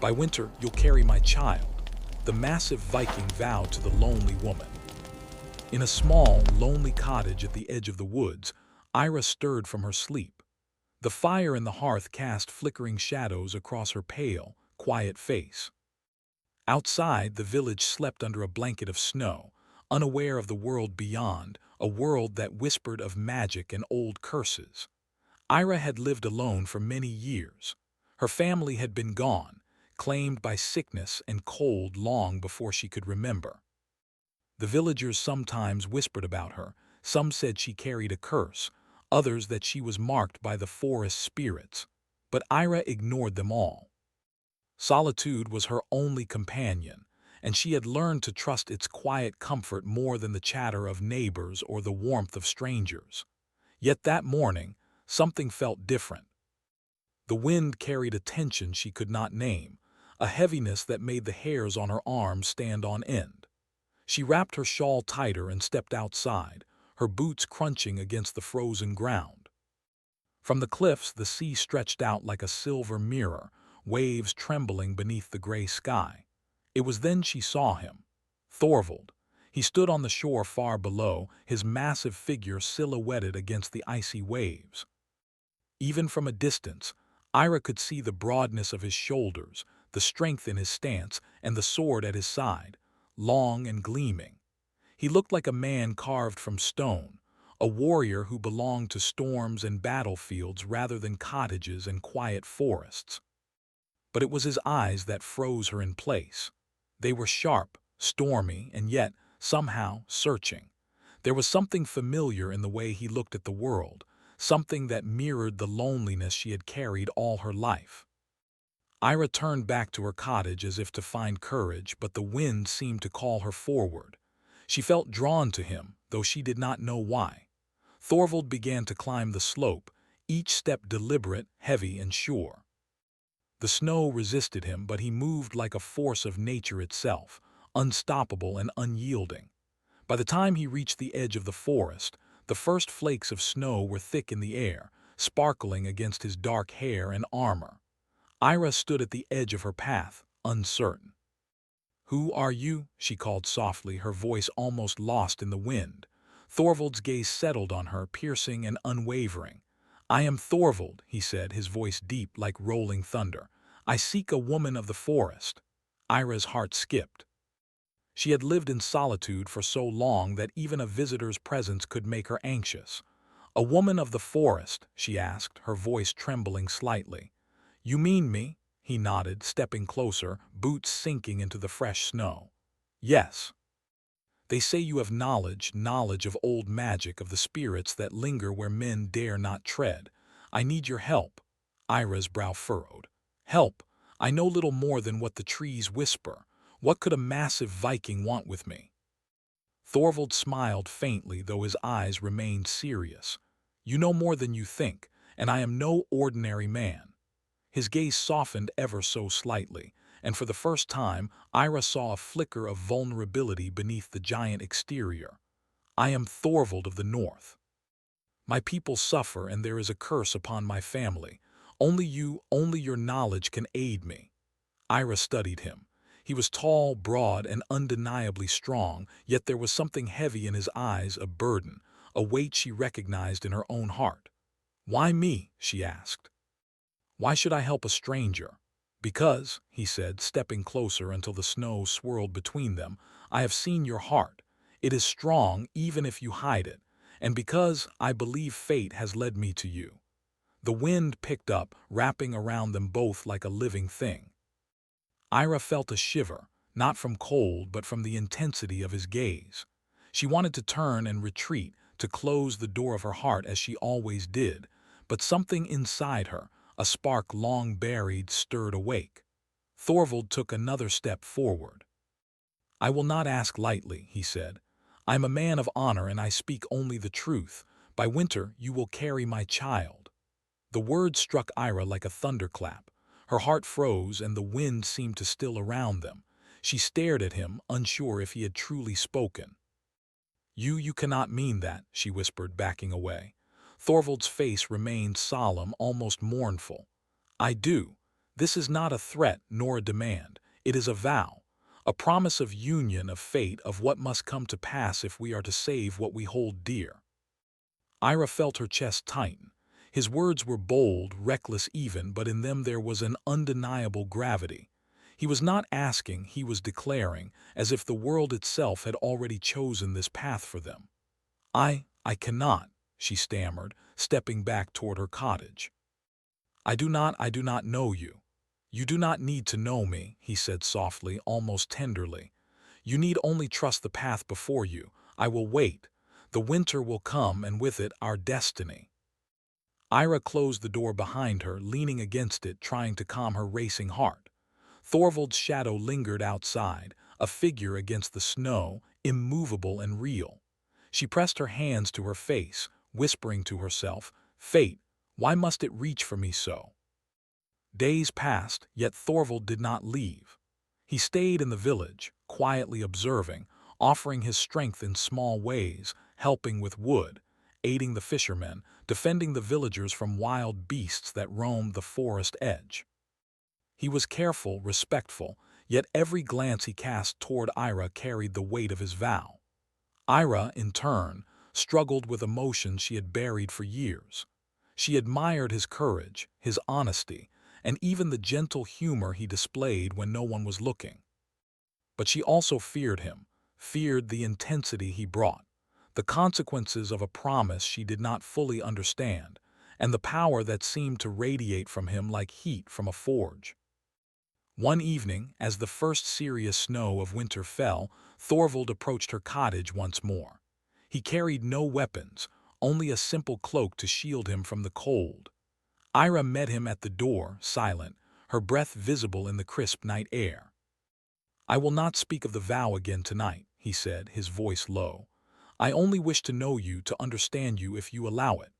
By winter, you'll carry my child, the massive Viking vowed to the lonely woman. In a small, lonely cottage at the edge of the woods, Ira stirred from her sleep. The fire in the hearth cast flickering shadows across her pale, quiet face. Outside, the village slept under a blanket of snow, unaware of the world beyond, a world that whispered of magic and old curses. Ira had lived alone for many years. Her family had been gone, claimed by sickness and cold long before she could remember. The villagers sometimes whispered about her. Some said she carried a curse, others that she was marked by the forest spirits. But Ira ignored them all. Solitude was her only companion, and she had learned to trust its quiet comfort more than the chatter of neighbors or the warmth of strangers. Yet that morning, something felt different. The wind carried a tension she could not name, a heaviness that made the hairs on her arms stand on end. She wrapped her shawl tighter and stepped outside, her boots crunching against the frozen ground. From the cliffs, the sea stretched out like a silver mirror, waves trembling beneath the gray sky. It was then she saw him. Thorvald. He stood on the shore far below, his massive figure silhouetted against the icy waves. Even from a distance, Ira could see the broadness of his shoulders, the strength in his stance, and the sword at his side, long and gleaming. He looked like a man carved from stone, a warrior who belonged to storms and battlefields rather than cottages and quiet forests. But it was his eyes that froze her in place. They were sharp, stormy, and yet, somehow, searching. There was something familiar in the way he looked at the world, something that mirrored the loneliness she had carried all her life. Ira turned back to her cottage as if to find courage, but the wind seemed to call her forward. She felt drawn to him, though she did not know why. Thorvald began to climb the slope, each step deliberate, heavy, and sure. The snow resisted him, but he moved like a force of nature itself, unstoppable and unyielding. By the time he reached the edge of the forest, the first flakes of snow were thick in the air, sparkling against his dark hair and armor. Ira stood at the edge of her path, uncertain. "Who are you?" she called softly, her voice almost lost in the wind. Thorvald's gaze settled on her, piercing and unwavering. "I am Thorvald," he said, his voice deep like rolling thunder. "I seek a woman of the forest." Ira's heart skipped. She had lived in solitude for so long that even a visitor's presence could make her anxious. "A woman of the forest?" she asked, her voice trembling slightly. "You mean me?" He nodded, stepping closer, boots sinking into the fresh snow. "Yes. They say you have knowledge of old magic, of the spirits that linger where men dare not tread. I need your help." Ira's brow furrowed. "Help? I know little more than what the trees whisper. What could a massive Viking want with me?" Thorvald smiled faintly, though his eyes remained serious. "You know more than you think, and I am no ordinary man." His gaze softened ever so slightly, and for the first time, Ira saw a flicker of vulnerability beneath the giant exterior. "I am Thorvald of the North. My people suffer, and there is a curse upon my family. Only your knowledge can aid me." Ira studied him. He was tall, broad, and undeniably strong, yet there was something heavy in his eyes, a burden, a weight she recognized in her own heart. "Why me?" she asked. "Why should I help a stranger?" "Because," he said, stepping closer until the snow swirled between them, "I have seen your heart. It is strong even if you hide it, and because I believe fate has led me to you." The wind picked up, wrapping around them both like a living thing. Ira felt a shiver, not from cold but from the intensity of his gaze. She wanted to turn and retreat, to close the door of her heart as she always did, but something inside her, a spark long buried, stirred awake. Thorvald took another step forward. "I will not ask lightly," he said. "I am a man of honor and I speak only the truth. By winter you will carry my child." The words struck Ira like a thunderclap. Her heart froze and the wind seemed to still around them. She stared at him, unsure if he had truly spoken. You cannot mean that," she whispered, backing away. Thorvald's face remained solemn, almost mournful. "I do. This is not a threat nor a demand. It is a vow, a promise of union, of fate, of what must come to pass if we are to save what we hold dear. Ira felt her chest tighten. His words were bold, reckless even, but in them there was an undeniable gravity. He was not asking, he was declaring, as if the world itself had already chosen this path for them. I cannot, she stammered, stepping back toward her cottage. I do not know you. You do not need to know me, he said softly, almost tenderly. You need only trust the path before you. I will wait. The winter will come, and with it our destiny. Ira closed the door behind her, leaning against it, trying to calm her racing heart. Thorvald's shadow lingered outside, a figure against the snow, immovable and real. She pressed her hands to her face, whispering to herself, Fate, why must it reach for me so? Days passed, yet Thorvald did not leave. He stayed in the village, quietly observing, offering his strength in small ways, helping with wood, aiding the fishermen, defending the villagers from wild beasts that roamed the forest edge. He was careful, respectful, yet every glance he cast toward Ira carried the weight of his vow. Ira, in turn, struggled with emotions she had buried for years. She admired his courage, his honesty, and even the gentle humor he displayed when no one was looking. But she also feared him, feared the intensity he brought, the consequences of a promise she did not fully understand, and the power that seemed to radiate from him like heat from a forge. One evening, as the first serious snow of winter fell, Thorvald approached her cottage once more. He carried no weapons, only a simple cloak to shield him from the cold. Ira met him at the door, silent, her breath visible in the crisp night air. I will not speak of the vow again tonight, he said, his voice low. I only wish to know you, to understand you if you allow it.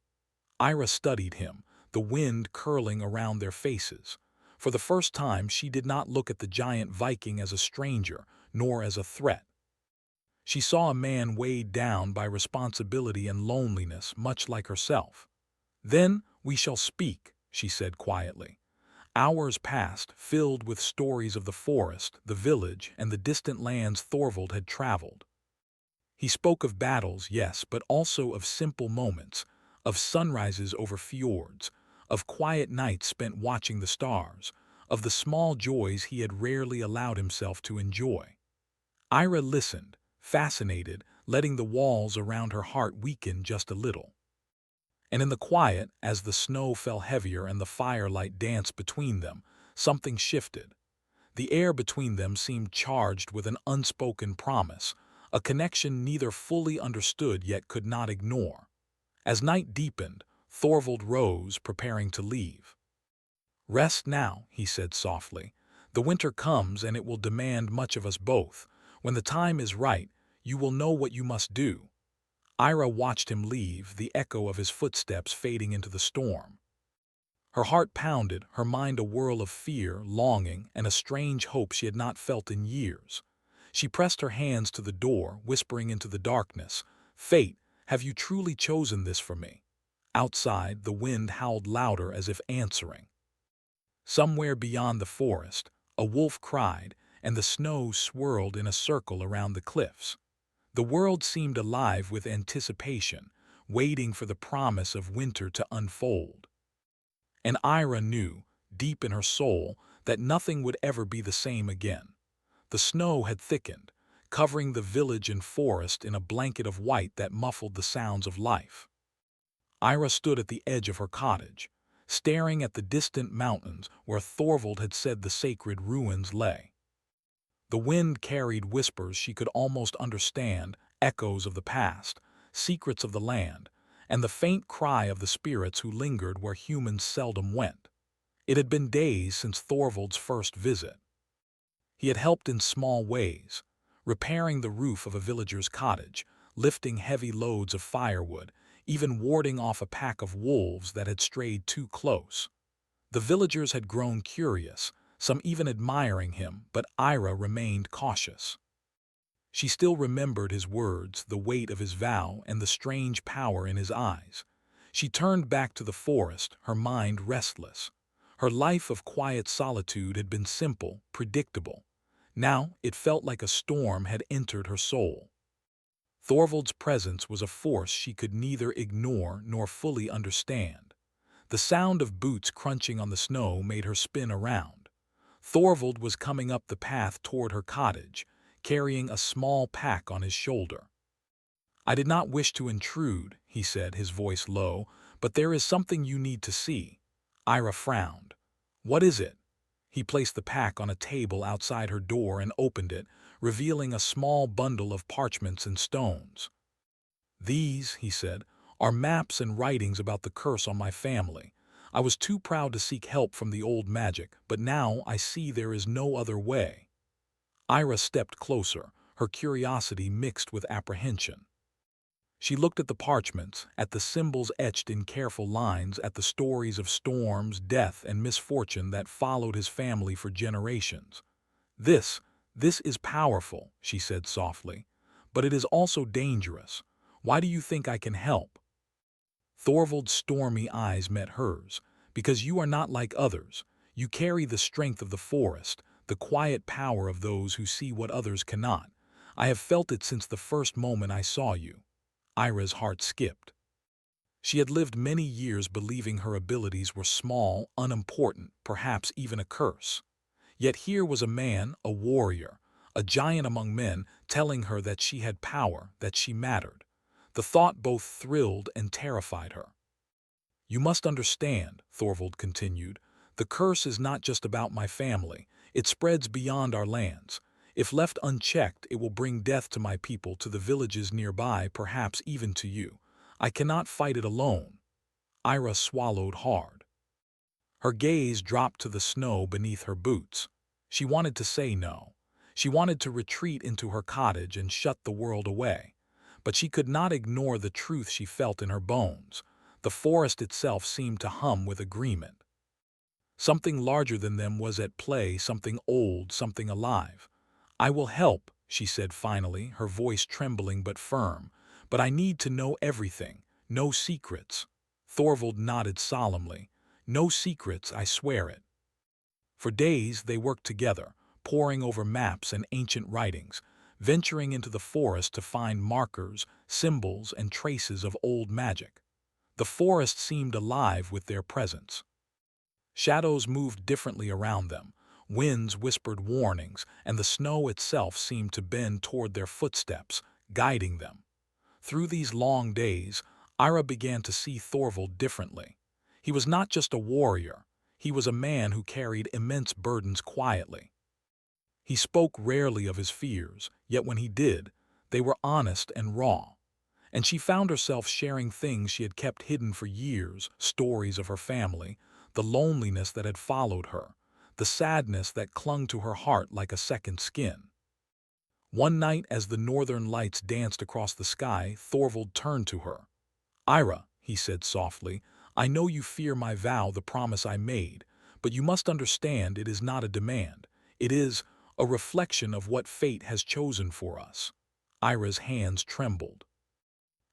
Ira studied him, the wind curling around their faces. For the first time, she did not look at the giant Viking as a stranger, nor as a threat. She saw a man weighed down by responsibility and loneliness, much like herself. Then we shall speak, she said quietly. Hours passed, filled with stories of the forest, the village, and the distant lands Thorvald had traveled. He spoke of battles, yes, but also of simple moments, of sunrises over fjords, of quiet nights spent watching the stars, of the small joys he had rarely allowed himself to enjoy. Ira listened, fascinated, letting the walls around her heart weaken just a little. And in the quiet, as the snow fell heavier and the firelight danced between them, something shifted. The air between them seemed charged with an unspoken promise, a connection neither fully understood yet could not ignore. As night deepened, Thorvald rose, preparing to leave. Rest now, he said softly. The winter comes, and it will demand much of us both. When the time is right, you will know what you must do. Ira watched him leave, the echo of his footsteps fading into the storm. Her heart pounded, her mind a whirl of fear, longing, and a strange hope she had not felt in years. She pressed her hands to the door, whispering into the darkness, Fate, have you truly chosen this for me? Outside, the wind howled louder as if answering. Somewhere beyond the forest, a wolf cried, and the snow swirled in a circle around the cliffs. The world seemed alive with anticipation, waiting for the promise of winter to unfold. And Ira knew, deep in her soul, that nothing would ever be the same again. The snow had thickened, covering the village and forest in a blanket of white that muffled the sounds of life. Ira stood at the edge of her cottage, staring at the distant mountains where Thorvald had said the sacred ruins lay. The wind carried whispers she could almost understand, echoes of the past, secrets of the land, and the faint cry of the spirits who lingered where humans seldom went. It had been days since Thorvald's first visit. He had helped in small ways, repairing the roof of a villager's cottage, lifting heavy loads of firewood, even warding off a pack of wolves that had strayed too close. The villagers had grown curious, some even admiring him, but Ira remained cautious. She still remembered his words, the weight of his vow, and the strange power in his eyes. She turned back to the forest, her mind restless. Her life of quiet solitude had been simple, predictable. Now it felt like a storm had entered her soul. Thorvald's presence was a force she could neither ignore nor fully understand. The sound of boots crunching on the snow made her spin around. Thorvald was coming up the path toward her cottage, carrying a small pack on his shoulder. "I did not wish to intrude," he said, his voice low, "but there is something you need to see." Ira frowned. "What is it?" He placed the pack on a table outside her door and opened it, revealing a small bundle of parchments and stones. "These," he said, "are maps and writings about the curse on my family. I was too proud to seek help from the old magic, but now I see there is no other way." Ira stepped closer, her curiosity mixed with apprehension. She looked at the parchments, at the symbols etched in careful lines, at the stories of storms, death, and misfortune that followed his family for generations. This is powerful," she said softly, "but it is also dangerous. Why do you think I can help?" Thorvald's stormy eyes met hers. "Because you are not like others. You carry the strength of the forest, the quiet power of those who see what others cannot. I have felt it since the first moment I saw you." Ira's heart skipped. She had lived many years believing her abilities were small, unimportant, perhaps even a curse. Yet here was a man, a warrior, a giant among men, telling her that she had power, that she mattered. The thought both thrilled and terrified her. "You must understand," Thorvald continued, "the curse is not just about my family. It spreads beyond our lands. If left unchecked, it will bring death to my people, to the villages nearby, perhaps even to you. I cannot fight it alone." Ira swallowed hard. Her gaze dropped to the snow beneath her boots. She wanted to say no. She wanted to retreat into her cottage and shut the world away. But she could not ignore the truth she felt in her bones. The forest itself seemed to hum with agreement. Something larger than them was at play, something old, something alive. "I will help," she said finally, her voice trembling but firm. "But I need to know everything. No secrets." Thorvald nodded solemnly. "No secrets, I swear it." For days they worked together, poring over maps and ancient writings, venturing into the forest to find markers, symbols, and traces of old magic. The forest seemed alive with their presence. Shadows moved differently around them, winds whispered warnings, and the snow itself seemed to bend toward their footsteps, guiding them. Through these long days, Ira began to see Thorvald differently. He was not just a warrior, he was a man who carried immense burdens quietly. He spoke rarely of his fears, yet when he did, they were honest and raw. And she found herself sharing things she had kept hidden for years, stories of her family, the loneliness that had followed her, the sadness that clung to her heart like a second skin. One night, as the northern lights danced across the sky, Thorvald turned to her. "Ira," he said softly, "I know you fear my vow, the promise I made, but you must understand it is not a demand. It is a reflection of what fate has chosen for us." Ira's hands trembled.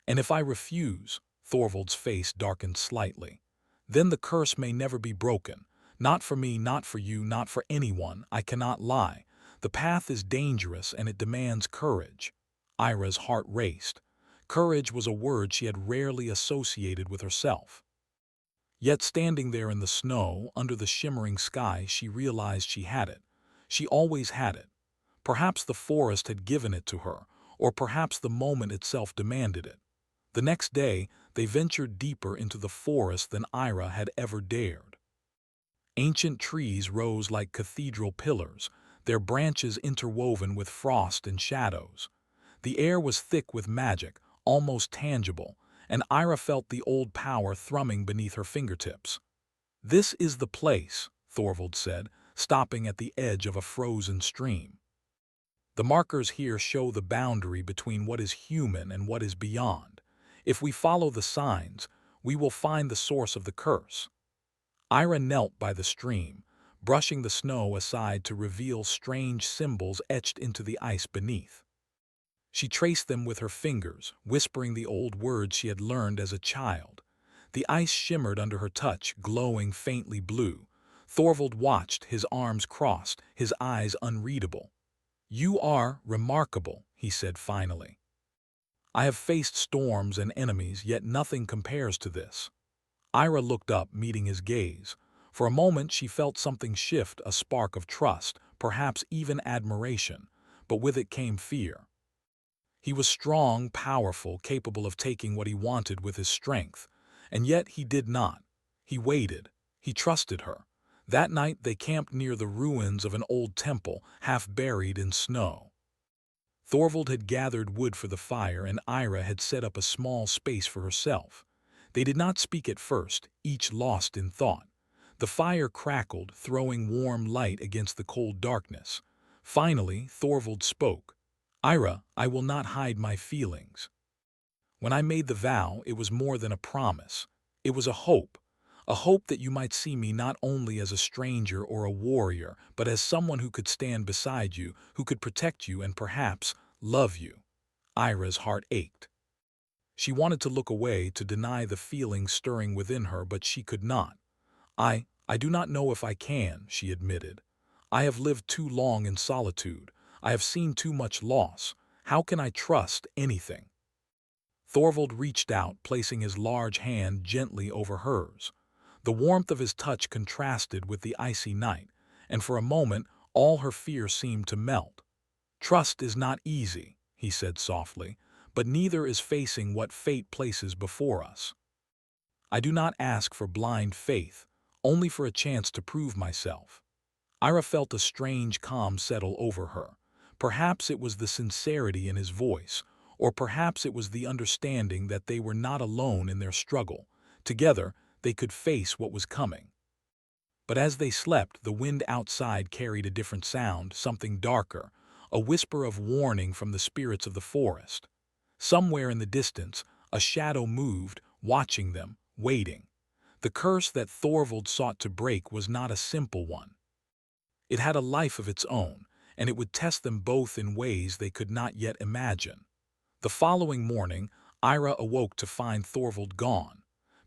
"And if I refuse," Thorvald's face darkened slightly, "then the curse may never be broken. Not for me, not for you, not for anyone. I cannot lie. The path is dangerous and it demands courage." Ira's heart raced. Courage was a word she had rarely associated with herself. Yet standing there in the snow, under the shimmering sky, she realized she had it. She always had it. Perhaps the forest had given it to her, or perhaps the moment itself demanded it. The next day, they ventured deeper into the forest than Ira had ever dared. Ancient trees rose like cathedral pillars, their branches interwoven with frost and shadows. The air was thick with magic, almost tangible, and Ira felt the old power thrumming beneath her fingertips. "This is the place," Thorvald said, stopping at the edge of a frozen stream. "The markers here show the boundary between what is human and what is beyond. If we follow the signs, we will find the source of the curse." Ira knelt by the stream, brushing the snow aside to reveal strange symbols etched into the ice beneath. She traced them with her fingers, whispering the old words she had learned as a child. The ice shimmered under her touch, glowing faintly blue. Thorvald watched, his arms crossed, his eyes unreadable. "You are remarkable," he said finally. "I have faced storms and enemies, yet nothing compares to this." Ira looked up, meeting his gaze. For a moment she felt something shift, a spark of trust, perhaps even admiration, but with it came fear. He was strong, powerful, capable of taking what he wanted with his strength, and yet he did not. He waited. He trusted her. That night they camped near the ruins of an old temple, half buried in snow. Thorvald had gathered wood for the fire, and Ira had set up a small space for herself. They did not speak at first, each lost in thought. The fire crackled, throwing warm light against the cold darkness. Finally, Thorvald spoke. "Ira, I will not hide my feelings. When I made the vow, it was more than a promise. It was a hope that you might see me not only as a stranger or a warrior, but as someone who could stand beside you, who could protect you and perhaps love you." Ira's heart ached. She wanted to look away, to deny the feelings stirring within her, but she could not. I do not know if I can," she admitted. "I have lived too long in solitude. I have seen too much loss. How can I trust anything?" Thorvald reached out, placing his large hand gently over hers. The warmth of his touch contrasted with the icy night, and for a moment all her fear seemed to melt. "Trust is not easy," he said softly, "but neither is facing what fate places before us. I do not ask for blind faith, only for a chance to prove myself." Ira felt a strange calm settle over her. Perhaps it was the sincerity in his voice, or perhaps it was the understanding that they were not alone in their struggle. Together, they could face what was coming. But as they slept, the wind outside carried a different sound, something darker, a whisper of warning from the spirits of the forest. Somewhere in the distance, a shadow moved, watching them, waiting. The curse that Thorvald sought to break was not a simple one. It had a life of its own, and it would test them both in ways they could not yet imagine. The following morning, Ira awoke to find Thorvald gone.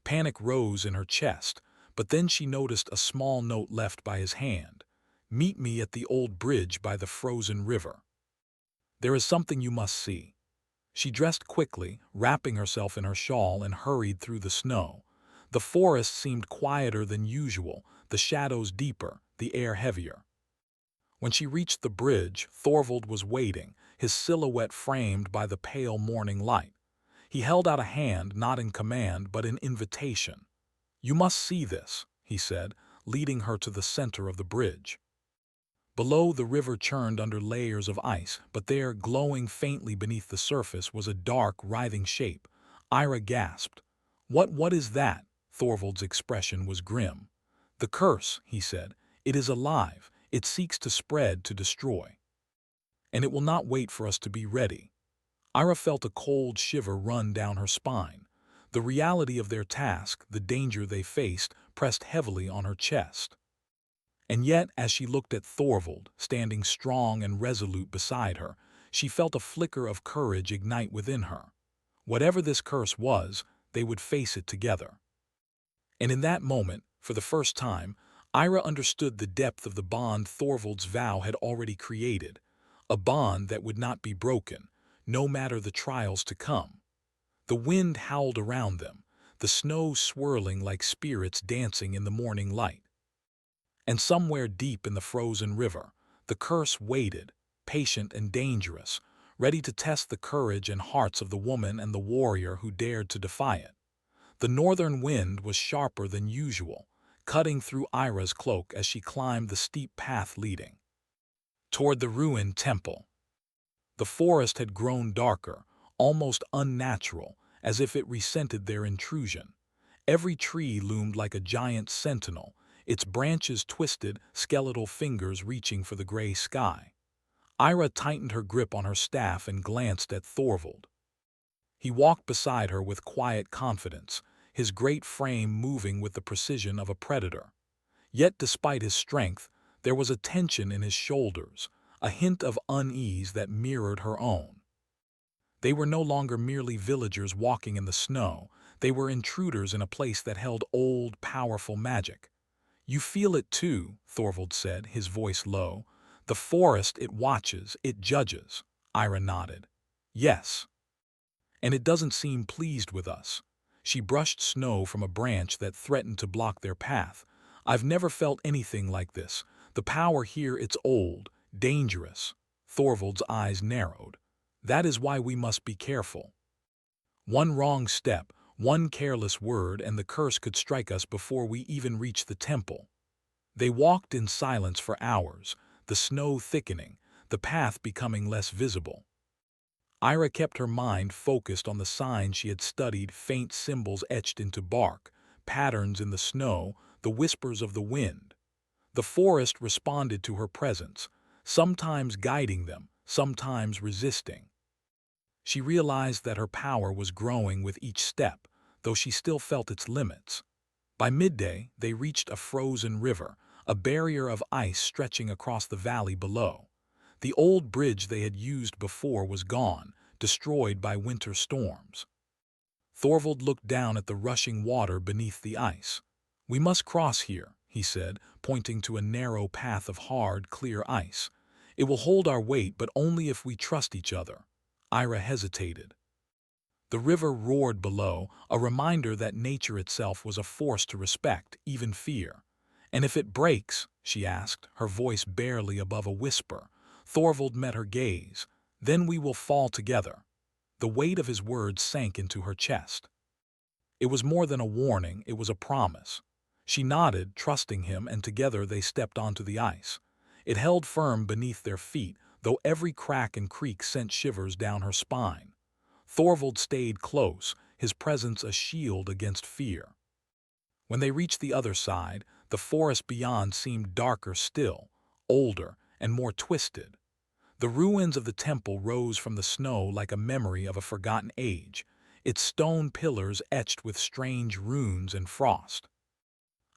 Panic rose in her chest, but then she noticed a small note left by his hand. "Meet me at the old bridge by the frozen river. There is something you must see." She dressed quickly, wrapping herself in her shawl, and hurried through the snow. The forest seemed quieter than usual, the shadows deeper, the air heavier. When she reached the bridge, Thorvald was waiting, his silhouette framed by the pale morning light. He held out a hand, not in command, but in invitation. "You must see this," he said, leading her to the center of the bridge. Below, the river churned under layers of ice, but there, glowing faintly beneath the surface, was a dark, writhing shape. Ira gasped. What is that?" Thorvald's expression was grim. "The curse," he said. "It is alive. It seeks to spread, to destroy. And it will not wait for us to be ready." Ira felt a cold shiver run down her spine. The reality of their task, the danger they faced, pressed heavily on her chest. And yet, as she looked at Thorvald, standing strong and resolute beside her, she felt a flicker of courage ignite within her. Whatever this curse was, they would face it together. And in that moment, for the first time, Ira understood the depth of the bond Thorvald's vow had already created, a bond that would not be broken, no matter the trials to come. The wind howled around them, the snow swirling like spirits dancing in the morning light. And somewhere deep in the frozen river, the curse waited, patient and dangerous, ready to test the courage and hearts of the woman and the warrior who dared to defy it. The northern wind was sharper than usual, cutting through Ira's cloak as she climbed the steep path leading toward the ruined temple. The forest had grown darker, almost unnatural, as if it resented their intrusion. Every tree loomed like a giant sentinel, its branches twisted, skeletal fingers reaching for the gray sky. Ira tightened her grip on her staff and glanced at Thorvald. He walked beside her with quiet confidence, his great frame moving with the precision of a predator. Yet despite his strength, there was a tension in his shoulders, a hint of unease that mirrored her own. They were no longer merely villagers walking in the snow, they were intruders in a place that held old, powerful magic. You feel it too, Thorvald said, his voice low. The forest, it watches, it judges. Ira nodded. Yes. And it doesn't seem pleased with us. She brushed snow from a branch that threatened to block their path. I've never felt anything like this. The power here, it's old, dangerous. Thorvald's eyes narrowed. That is why we must be careful. One wrong step, one careless word, and the curse could strike us before we even reach the temple. They walked in silence for hours, the snow thickening, the path becoming less visible. Ira kept her mind focused on the signs she had studied, faint symbols etched into bark, patterns in the snow, the whispers of the wind. The forest responded to her presence, sometimes guiding them, sometimes resisting. She realized that her power was growing with each step, though she still felt its limits. By midday, they reached a frozen river, a barrier of ice stretching across the valley below. The old bridge they had used before was gone, destroyed by winter storms. Thorvald looked down at the rushing water beneath the ice. We must cross here, he said, pointing to a narrow path of hard, clear ice. It will hold our weight, but only if we trust each other. Ira hesitated. The river roared below, a reminder that nature itself was a force to respect, even fear. And if it breaks, she asked, her voice barely above a whisper. Thorvald met her gaze. Then we will fall together. The weight of his words sank into her chest. It was more than a warning, it was a promise. She nodded, trusting him, and together they stepped onto the ice. It held firm beneath their feet, though every crack and creak sent shivers down her spine. Thorvald stayed close, his presence a shield against fear. When they reached the other side, the forest beyond seemed darker still, older, and more twisted. The ruins of the temple rose from the snow like a memory of a forgotten age, its stone pillars etched with strange runes and frost.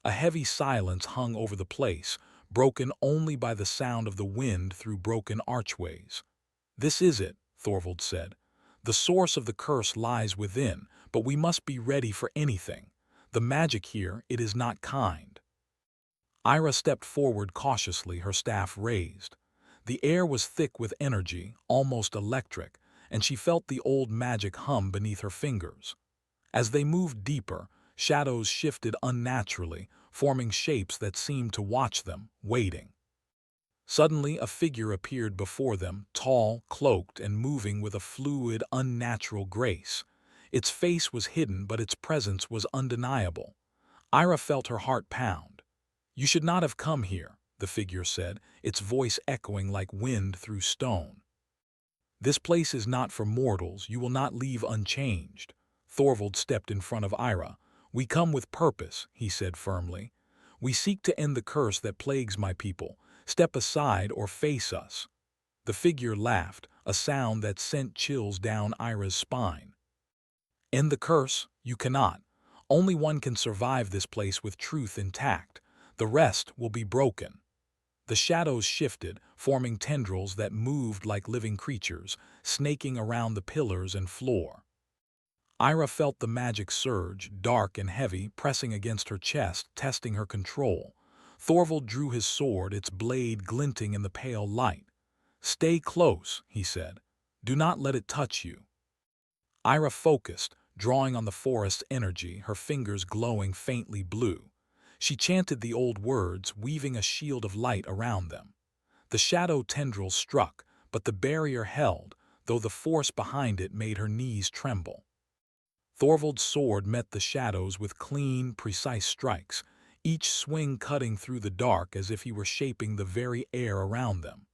A heavy silence hung over the place, broken only by the sound of the wind through broken archways. This is it, Thorvald said. The source of the curse lies within, but we must be ready for anything. The magic here, it is not kind. Ira stepped forward cautiously, her staff raised. The air was thick with energy, almost electric, and she felt the old magic hum beneath her fingers. As they moved deeper, shadows shifted unnaturally, forming shapes that seemed to watch them, waiting. Suddenly, a figure appeared before them, tall, cloaked, and moving with a fluid, unnatural grace. Its face was hidden, but its presence was undeniable. Ira felt her heart pound. You should not have come here, the figure said, its voice echoing like wind through stone. This place is not for mortals, you will not leave unchanged. Thorvald stepped in front of Ira. We come with purpose, he said firmly. We seek to end the curse that plagues my people. Step aside or face us. The figure laughed, a sound that sent chills down Ira's spine. End the curse? You cannot. Only one can survive this place with truth intact. The rest will be broken. The shadows shifted, forming tendrils that moved like living creatures, snaking around the pillars and floor. Ira felt the magic surge, dark and heavy, pressing against her chest, testing her control. Thorvald drew his sword, its blade glinting in the pale light. Stay close, he said. Do not let it touch you. Ira focused, drawing on the forest's energy, her fingers glowing faintly blue. She chanted the old words, weaving a shield of light around them. The shadow tendrils struck, but the barrier held, though the force behind it made her knees tremble. Thorvald's sword met the shadows with clean, precise strikes, each swing cutting through the dark as if he were shaping the very air around them.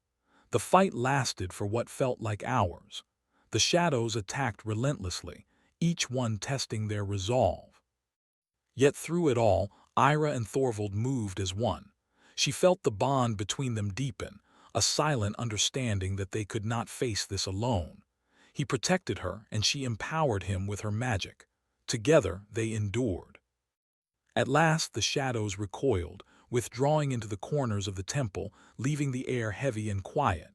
The fight lasted for what felt like hours. The shadows attacked relentlessly, each one testing their resolve. Yet through it all, Ira and Thorvald moved as one. She felt the bond between them deepen, a silent understanding that they could not face this alone. He protected her, and she empowered him with her magic. Together, they endured. At last, the shadows recoiled, withdrawing into the corners of the temple, leaving the air heavy and quiet.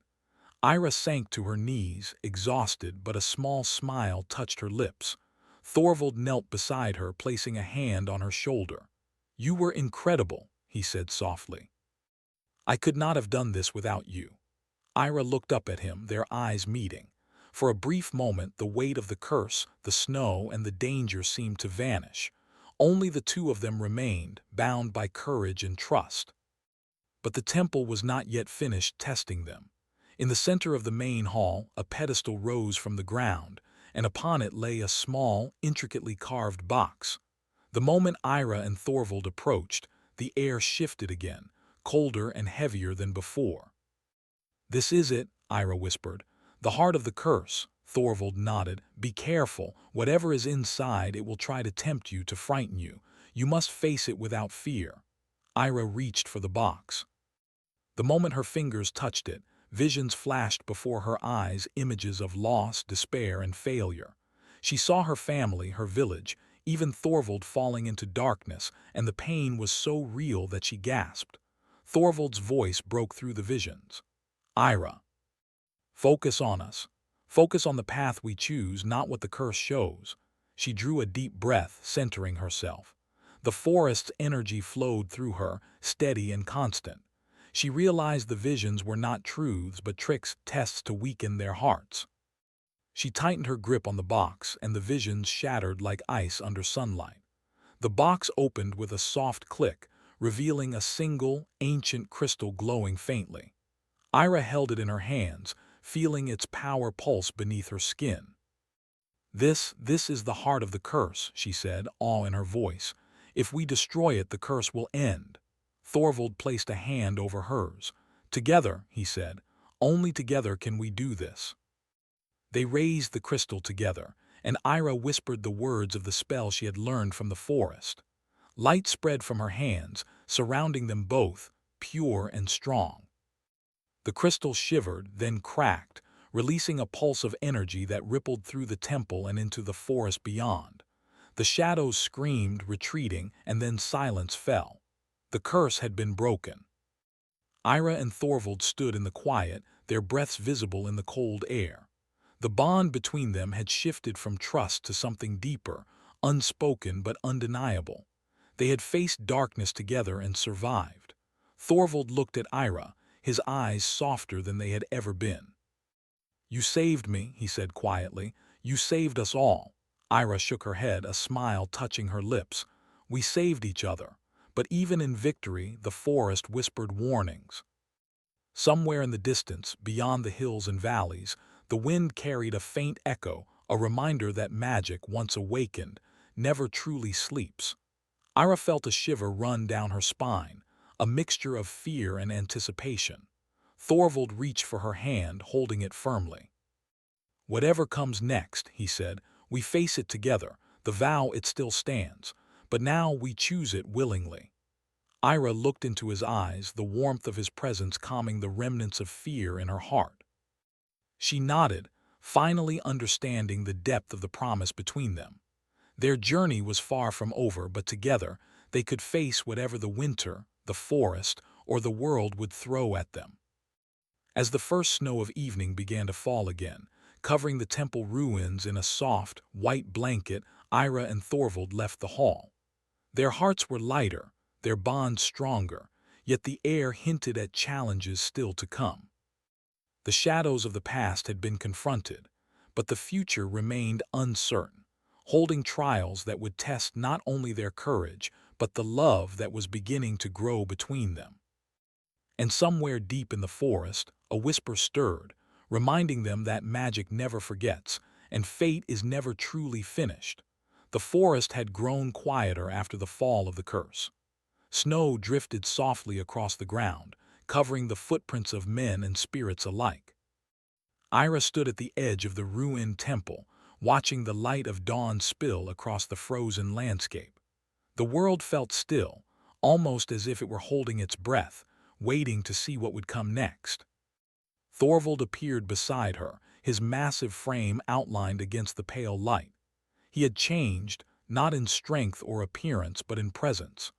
Ira sank to her knees, exhausted, but a small smile touched her lips. Thorvald knelt beside her, placing a hand on her shoulder. You were incredible, he said softly. "I could not have done this without you." Ira looked up at him, their eyes meeting. For a brief moment, the weight of the curse, the snow, and the danger seemed to vanish. Only the two of them remained, bound by courage and trust. But the temple was not yet finished testing them. In the center of the main hall, a pedestal rose from the ground, and upon it lay a small, intricately carved box. The moment Ira and Thorvald approached, the air shifted again, colder and heavier than before. "This is it," Ira whispered. "The heart of the curse." Thorvald nodded. "Be careful. Whatever is inside, it will try to tempt you, to frighten you. You must face it without fear." Ira reached for the box. The moment her fingers touched it, visions flashed before her eyes, images of loss, despair, and failure. She saw her family, her village, even Thorvald falling into darkness, and the pain was so real that she gasped. Thorvald's voice broke through the visions. "Ira, focus on us. Focus on the path we choose, not what the curse shows." She drew a deep breath, centering herself. The forest's energy flowed through her, steady and constant. She realized the visions were not truths but tricks, tests to weaken their hearts. She tightened her grip on the box, and the visions shattered like ice under sunlight. The box opened with a soft click, revealing a single, ancient crystal glowing faintly. Ira held it in her hands, feeling its power pulse beneath her skin. This is the heart of the curse," she said, awe in her voice. "If we destroy it, the curse will end." Thorvald placed a hand over hers. "Together," he said, "only together can we do this." They raised the crystal together, and Ira whispered the words of the spell she had learned from the forest. Light spread from her hands, surrounding them both, pure and strong. The crystal shivered, then cracked, releasing a pulse of energy that rippled through the temple and into the forest beyond. The shadows screamed, retreating, and then silence fell. The curse had been broken. Ira and Thorvald stood in the quiet, their breaths visible in the cold air. The bond between them had shifted from trust to something deeper, unspoken but undeniable. They had faced darkness together and survived. Thorvald looked at Ira, his eyes softer than they had ever been. "You saved me," he said quietly. "You saved us all." Ira shook her head, a smile touching her lips. "We saved each other." But even in victory, the forest whispered warnings. Somewhere in the distance, beyond the hills and valleys, the wind carried a faint echo, a reminder that magic, once awakened, never truly sleeps. Ira felt a shiver run down her spine, a mixture of fear and anticipation. Thorvald reached for her hand, holding it firmly. "Whatever comes next," he said, "we face it together. The vow, it still stands. But now we choose it willingly." Ira looked into his eyes, the warmth of his presence calming the remnants of fear in her heart. She nodded, finally understanding the depth of the promise between them. Their journey was far from over, but together they could face whatever the winter, the forest, or the world would throw at them. As the first snow of evening began to fall again, covering the temple ruins in a soft, white blanket, Ira and Thorvald left the hall. Their hearts were lighter, their bond stronger, yet the air hinted at challenges still to come. The shadows of the past had been confronted, but the future remained uncertain, holding trials that would test not only their courage, but the love that was beginning to grow between them. And somewhere deep in the forest, a whisper stirred, reminding them that magic never forgets, and fate is never truly finished. The forest had grown quieter after the fall of the curse. Snow drifted softly across the ground, covering the footprints of men and spirits alike. Ira stood at the edge of the ruined temple, watching the light of dawn spill across the frozen landscape. The world felt still, almost as if it were holding its breath, waiting to see what would come next. Thorvald appeared beside her, his massive frame outlined against the pale light. He had changed, not in strength or appearance, but in presence.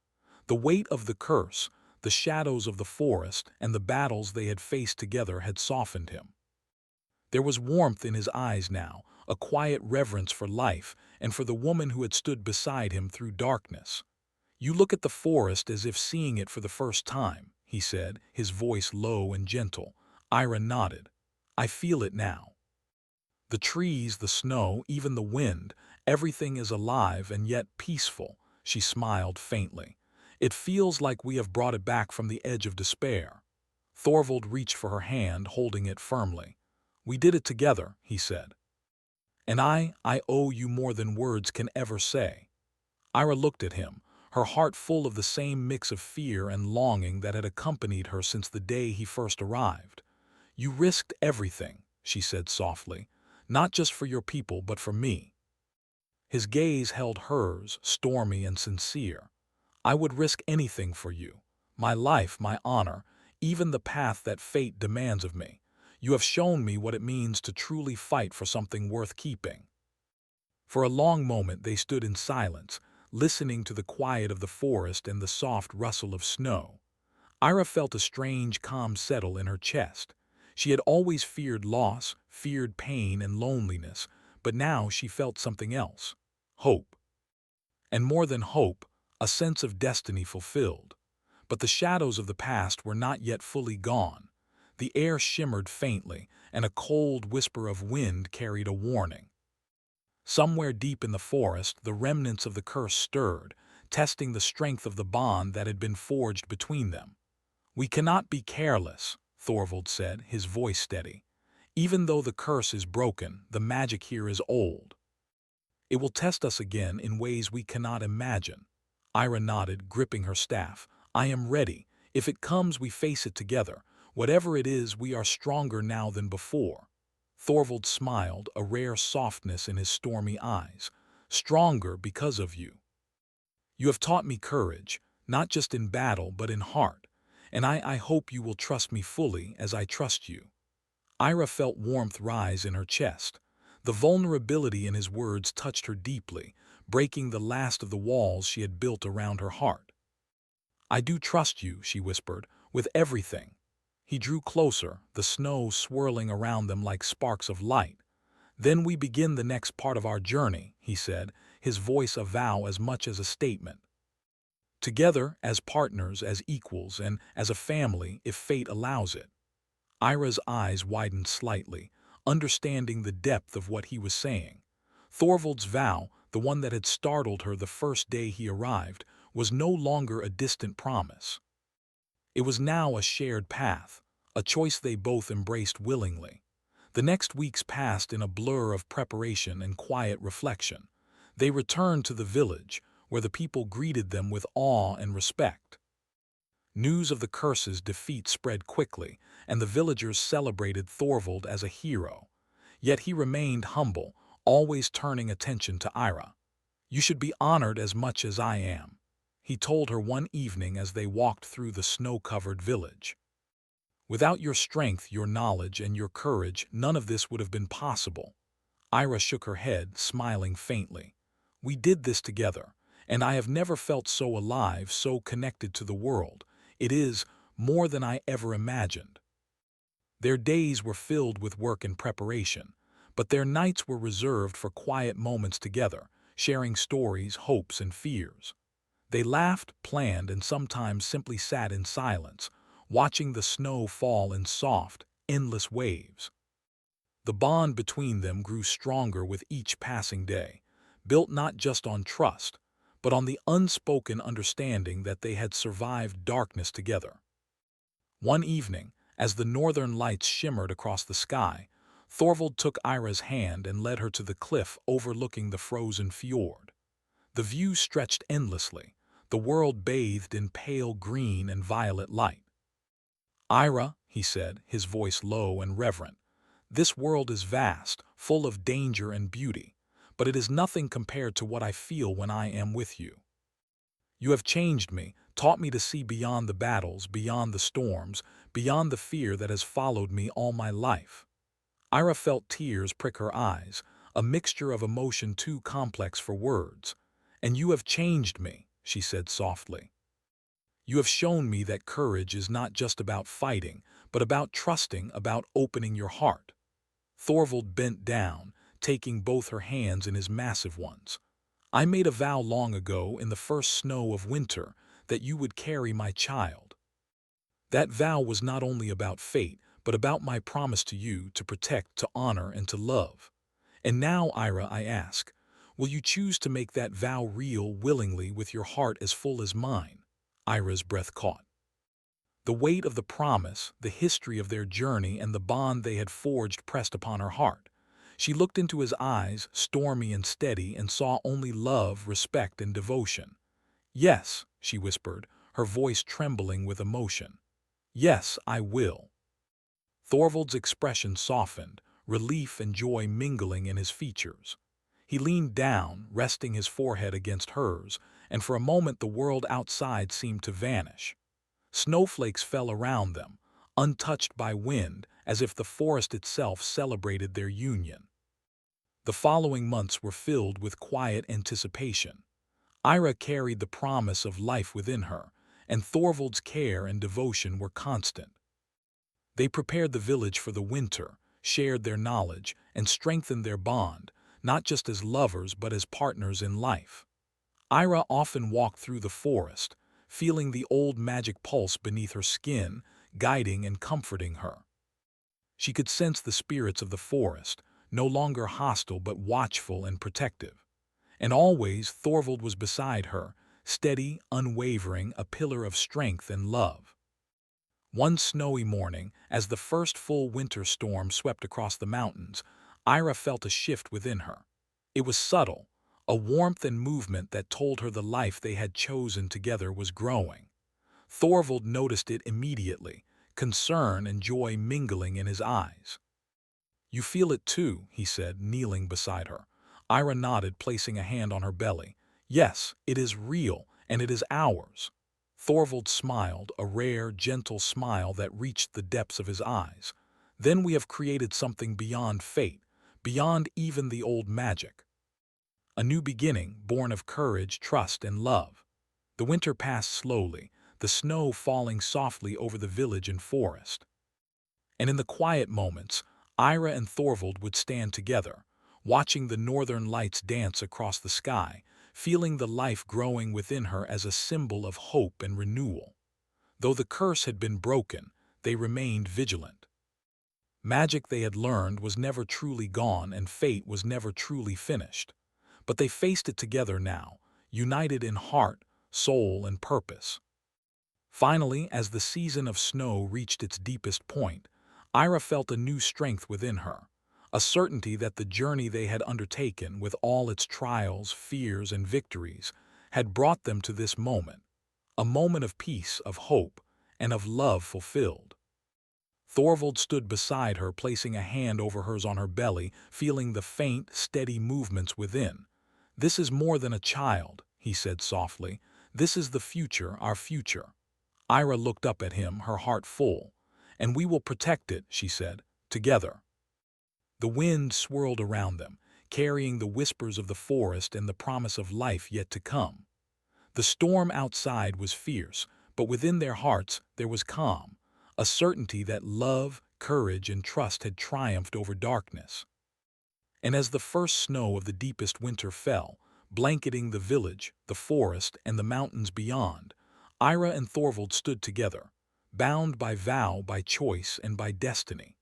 The weight of the curse, the shadows of the forest, and the battles they had faced together had softened him. There was warmth in his eyes now, a quiet reverence for life and for the woman who had stood beside him through darkness. You look at the forest as if seeing it for the first time, he said, his voice low and gentle. Ira nodded. I feel it now. The trees, the snow, even the wind, everything is alive and yet peaceful, she smiled faintly. It feels like we have brought it back from the edge of despair. Thorvald reached for her hand, holding it firmly. We did it together, he said. And I owe you more than words can ever say. Ira looked at him, her heart full of the same mix of fear and longing that had accompanied her since the day he first arrived. You risked everything, she said softly, not just for your people but for me. His gaze held hers, stormy and sincere. I would risk anything for you. My life, my honor, even the path that fate demands of me. You have shown me what it means to truly fight for something worth keeping. For a long moment they stood in silence, listening to the quiet of the forest and the soft rustle of snow. Ira felt a strange calm settle in her chest. She had always feared loss, feared pain and loneliness, but now she felt something else. Hope. And more than hope, a sense of destiny fulfilled. But the shadows of the past were not yet fully gone. The air shimmered faintly, and a cold whisper of wind carried a warning. Somewhere deep in the forest, the remnants of the curse stirred, testing the strength of the bond that had been forged between them. We cannot be careless, Thorvald said, his voice steady. Even though the curse is broken, the magic here is old. It will test us again in ways we cannot imagine. Ira nodded, gripping her staff. I am ready. If it comes, we face it together. Whatever it is, we are stronger now than before. Thorvald smiled, a rare softness in his stormy eyes. Stronger because of you. You have taught me courage, not just in battle but in heart, and I hope you will trust me fully as I trust you. Ira felt warmth rise in her chest. The vulnerability in his words touched her deeply, breaking the last of the walls she had built around her heart. I do trust you, she whispered, with everything. He drew closer, the snow swirling around them like sparks of light. Then we begin the next part of our journey, he said, his voice a vow as much as a statement. Together, as partners, as equals, and as a family, if fate allows it. Ira's eyes widened slightly, understanding the depth of what he was saying. Thorvald's vow, the one that had startled her the first day he arrived, was no longer a distant promise. It was now a shared path, a choice they both embraced willingly. The next weeks passed in a blur of preparation and quiet reflection. They returned to the village, where the people greeted them with awe and respect. News of the curse's defeat spread quickly, and the villagers celebrated Thorvald as a hero. Yet he remained humble, always turning attention to Ira. You should be honored as much as I am, he told her one evening as they walked through the snow-covered village. Without your strength, your knowledge, and your courage, none of this would have been possible. Ira shook her head, smiling faintly. We did this together, and I have never felt so alive, so connected to the world. It is more than I ever imagined. Their days were filled with work and preparation, but their nights were reserved for quiet moments together, sharing stories, hopes, and fears. They laughed, planned, and sometimes simply sat in silence, watching the snow fall in soft, endless waves. The bond between them grew stronger with each passing day, built not just on trust, but on the unspoken understanding that they had survived darkness together. One evening, as the northern lights shimmered across the sky, Thorvald took Ira's hand and led her to the cliff overlooking the frozen fjord. The view stretched endlessly, the world bathed in pale green and violet light. Ira, he said, his voice low and reverent, this world is vast, full of danger and beauty, but it is nothing compared to what I feel when I am with you. You have changed me, taught me to see beyond the battles, beyond the storms, beyond the fear that has followed me all my life. Ira felt tears prick her eyes, a mixture of emotion too complex for words. And you have changed me, she said softly. You have shown me that courage is not just about fighting, but about trusting, about opening your heart. Thorvald bent down, taking both her hands in his massive ones. I made a vow long ago in the first snow of winter that you would carry my child. That vow was not only about fate, but about my promise to you to protect, to honor, and to love. And now, Ira, I ask, will you choose to make that vow real willingly with your heart as full as mine? Ira's breath caught. The weight of the promise, the history of their journey, and the bond they had forged pressed upon her heart. She looked into his eyes, stormy and steady, and saw only love, respect, and devotion. Yes, she whispered, her voice trembling with emotion. Yes, I will. Thorvald's expression softened, relief and joy mingling in his features. He leaned down, resting his forehead against hers, and for a moment the world outside seemed to vanish. Snowflakes fell around them, untouched by wind, as if the forest itself celebrated their union. The following months were filled with quiet anticipation. Ira carried the promise of life within her, and Thorvald's care and devotion were constant. They prepared the village for the winter, shared their knowledge, and strengthened their bond, not just as lovers but as partners in life. Ira often walked through the forest, feeling the old magic pulse beneath her skin, guiding and comforting her. She could sense the spirits of the forest, no longer hostile but watchful and protective. And always Thorvald was beside her, steady, unwavering, a pillar of strength and love. One snowy morning, as the first full winter storm swept across the mountains, Ira felt a shift within her. It was subtle, a warmth and movement that told her the life they had chosen together was growing. Thorvald noticed it immediately, concern and joy mingling in his eyes. "You feel it too," he said, kneeling beside her. Ira nodded, placing a hand on her belly. "Yes, it is real, and it is ours." Thorvald smiled, a rare, gentle smile that reached the depths of his eyes. "Then we have created something beyond fate, beyond even the old magic. A new beginning, born of courage, trust, and love." The winter passed slowly, the snow falling softly over the village and forest. And in the quiet moments, Ira and Thorvald would stand together, watching the northern lights dance across the sky, feeling the life growing within her as a symbol of hope and renewal. Though the curse had been broken, they remained vigilant. Magic they had learned was never truly gone, and fate was never truly finished. But they faced it together now, united in heart, soul, and purpose. Finally, as the season of snow reached its deepest point, Ira felt a new strength within her, a certainty that the journey they had undertaken, with all its trials, fears, and victories, had brought them to this moment, a moment of peace, of hope, and of love fulfilled. Thorvald stood beside her, placing a hand over hers on her belly, feeling the faint, steady movements within. "This is more than a child," he said softly. "This is the future, our future." Ira looked up at him, her heart full. "And we will protect it," she said, "together." The wind swirled around them, carrying the whispers of the forest and the promise of life yet to come. The storm outside was fierce, but within their hearts there was calm, a certainty that love, courage, and trust had triumphed over darkness. And as the first snow of the deepest winter fell, blanketing the village, the forest, and the mountains beyond, Ira and Thorvald stood together, bound by vow, by choice, and by destiny.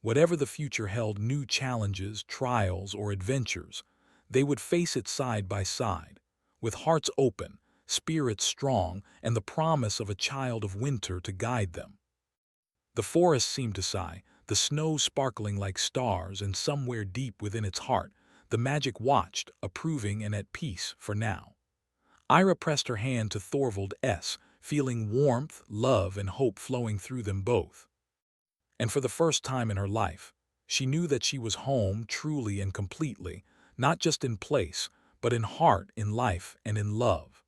Whatever the future held, new challenges, trials, or adventures, they would face it side by side, with hearts open, spirits strong, and the promise of a child of winter to guide them. The forest seemed to sigh, the snow sparkling like stars, and somewhere deep within its heart, the magic watched, approving and at peace for now. Ira pressed her hand to Thorvald's, feeling warmth, love, and hope flowing through them both. And for the first time in her life, she knew that she was home truly and completely, not just in place, but in heart, in life, and in love.